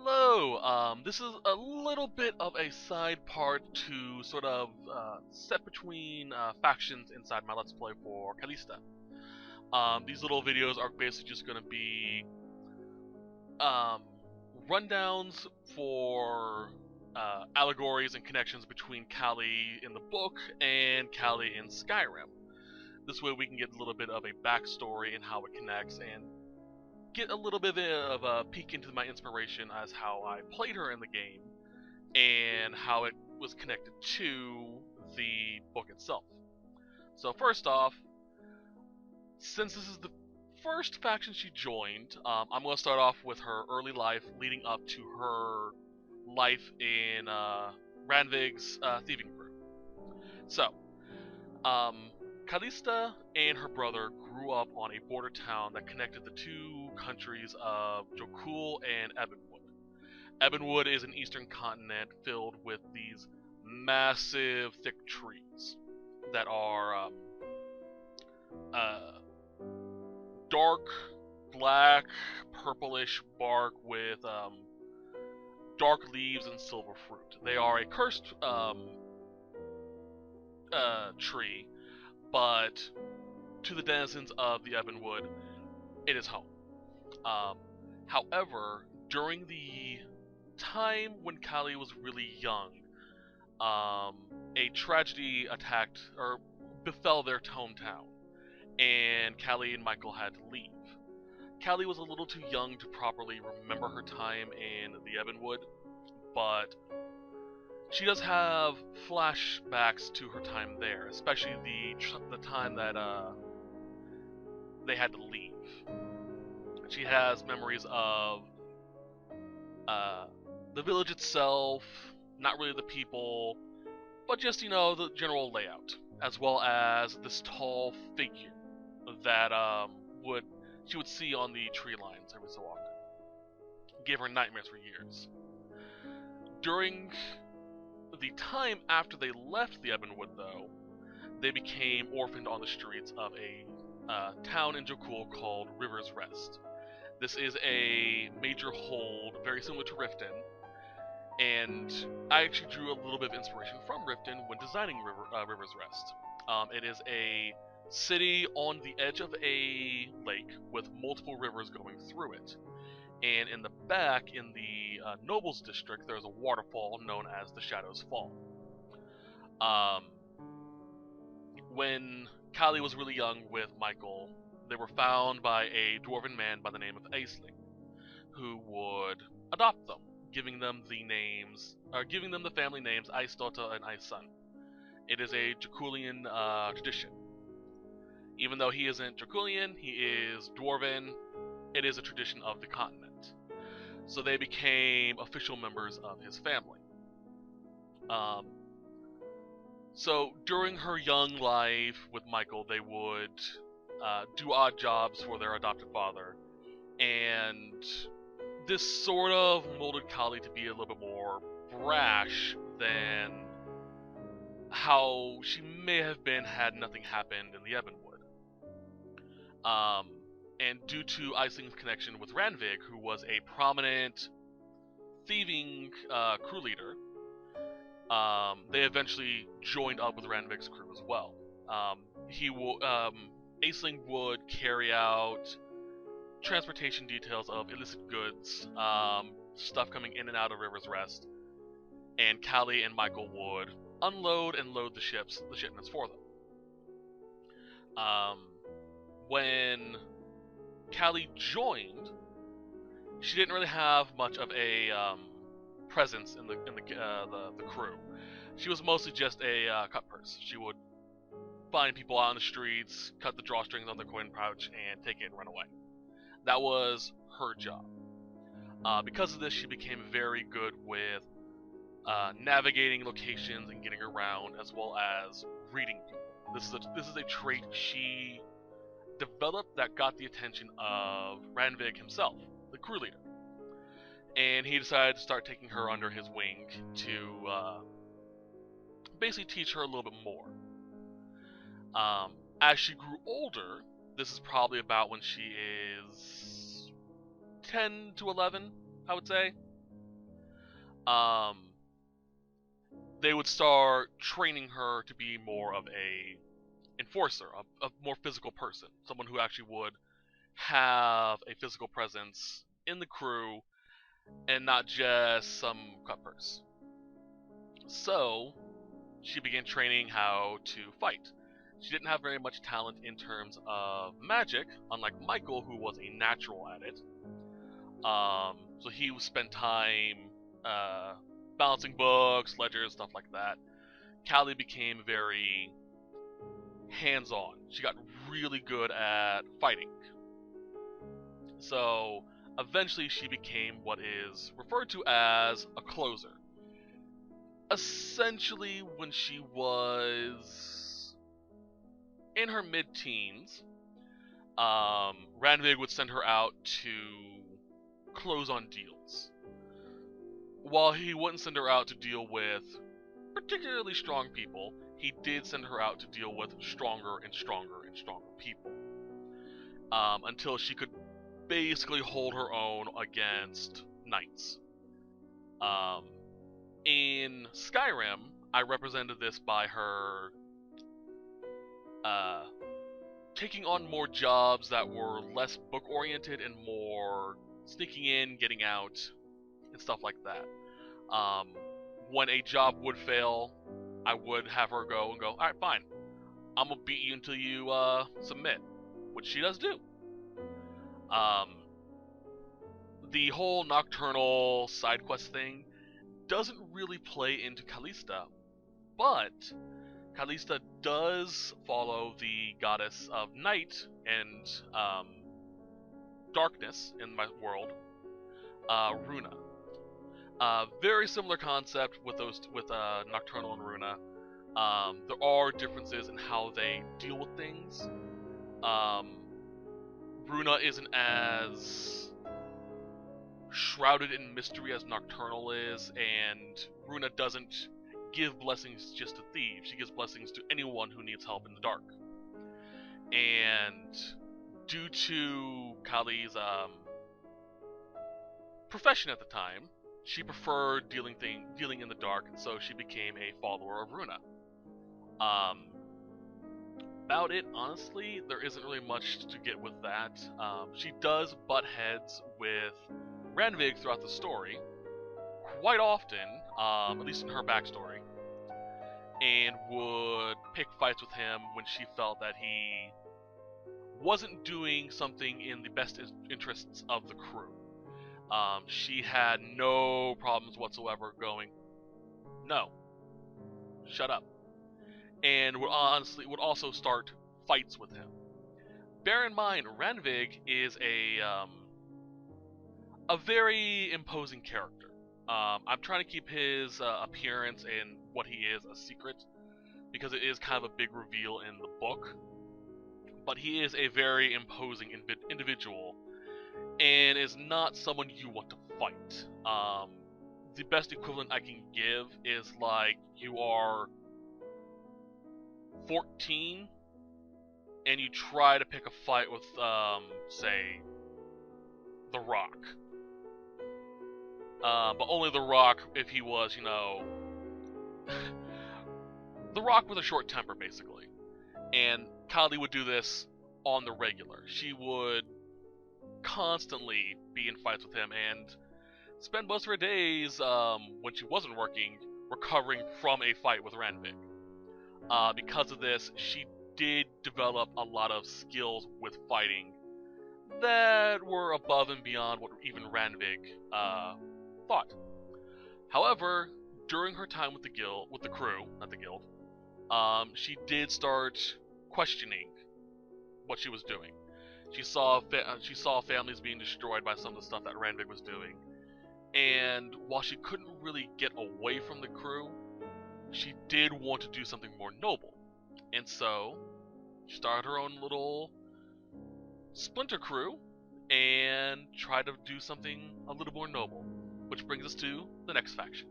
Hello, this is a little bit of a side part to sort of set between factions inside my Let's Play for Kallista. These little videos are basically just going to be rundowns for allegories and connections between Kalli in the book and Kalli in Skyrim. This way we can get a little bit of a backstory and how it connects and get a little bit of a peek into my inspiration as how I played her in the game and how it was connected to the book itself. So first off, since this is the first faction she joined, I'm going to start off with her early life leading up to her life in Randvig's thieving crew. So, Kallista and her brother grew up on a border town that connected the two countries of Jokul and Ebonwood. Ebonwood is an eastern continent filled with these massive, thick trees that are dark, black, purplish bark with dark leaves and silver fruit. They are a cursed tree, but to the denizens of the Ebonwood, it is home. However, during the time when Kalli was really young, a tragedy attacked or befell their hometown, and Kalli and Michael had to leave. Kalli was a little too young to properly remember her time in the Ebonwood, but she does have flashbacks to her time there, especially the time that they had to leave. She has memories of the village itself, not really the people, but just, the general layout, as well as this tall figure that she would see on the tree lines every so often. Gave her nightmares for years. During the time after they left the Ebonwood, though, they became orphaned on the streets of a town in Jokul called River's Rest. This is a major hold, very similar to Riften, and I actually drew a little bit of inspiration from Riften when designing River's Rest. It is a city on the edge of a lake with multiple rivers going through it. And in the back, in the Nobles District, there's a waterfall known as the Shadow's Fall. When Kalli was really young with Michael, they were found by a dwarven man by the name of Aisling, who would adopt them, giving them the family names Aisdottir and Aisun. It is a Jokulian tradition. Even though he isn't Jokulian, he is dwarven. It is a tradition of the continent. So they became official members of his family. So during her young life with Michael, they would do odd jobs for their adopted father. And this sort of molded Kalli to be a little bit more brash than how she may have been had nothing happened in the Ebonwood. And due to Aisling's connection with Randvig, who was a prominent thieving crew leader, they eventually joined up with Randvig's crew as well. Aisling would carry out transportation details of illicit goods, stuff coming in and out of River's Rest, and Kalli and Michael would unload and load the shipments for them. When Kalli joined, she didn't really have much of a presence in the crew. She was mostly just a cut purse. She would find people out on the streets, cut the drawstrings on their coin pouch, and take it and run away. That was her job. Because of this, she became very good with navigating locations and getting around, as well as reading people. This is a trait she developed that got the attention of Randvig himself, the crew leader. And he decided to start taking her under his wing to basically teach her a little bit more. As she grew older, this is probably about when she is 10 to 11, I would say. they would start training her to be more of a enforcer, a more physical person, someone who actually would have a physical presence in the crew and not just some cutpurse. So she began training how to fight. She didn't have very much talent in terms of magic, unlike Michael, who was a natural at it. So he would spend time balancing books, ledgers, stuff like that. Callie became very hands-on. She got really good at fighting. So eventually she became what is referred to as a closer. Essentially, when she was in her mid-teens, Ranvig would send her out to close on deals. While he wouldn't send her out to deal with particularly strong people, he did send her out to deal with stronger and stronger and stronger people. Until she could basically hold her own against knights. In Skyrim, I represented this by her taking on more jobs that were less book-oriented and more sneaking in, getting out, and stuff like that. When a job would fail, I would have her go and go, alright, fine. I'm gonna beat you until you submit, which she does do. The whole nocturnal side quest thing doesn't really play into Kallista, but Kallista does follow the goddess of night and darkness in my world, Runa. Very similar concept with Nocturnal and Runa. There are differences in how they deal with things. Runa isn't as shrouded in mystery as Nocturnal is, and Runa doesn't give blessings just to thieves. She gives blessings to anyone who needs help in the dark. And due to Kali's profession at the time, she preferred dealing in the dark, and so she became a follower of Runa. About it, honestly, there isn't really much to get with that. She does butt heads with Ranvig throughout the story, quite often, at least in her backstory, and would pick fights with him when she felt that he wasn't doing something in the best interests of the crew. She had no problems whatsoever going, no, shut up, and would also start fights with him. Bear in mind, Ranvig is a very imposing character. I'm trying to keep his appearance and what he is a secret, because it is kind of a big reveal in the book. But he is a very imposing individual, and is not someone you want to fight. The best equivalent I can give is like you are 14, and you try to pick a fight with, say, The Rock. But only The Rock if he was, The Rock with a short temper, basically. And Kali would do this on the regular. She would constantly be in fights with him and spend most of her days, when she wasn't working, recovering from a fight with Ranvig. Because of this, she did develop a lot of skills with fighting that were above and beyond what even Ranvig thought. However, during her time with the crew, not the guild, she did start questioning what she was doing. She saw families being destroyed by some of the stuff that Ranvig was doing, and while she couldn't really get away from the crew, she did want to do something more noble, and so she started her own little splinter crew and tried to do something a little more noble, which brings us to the next faction.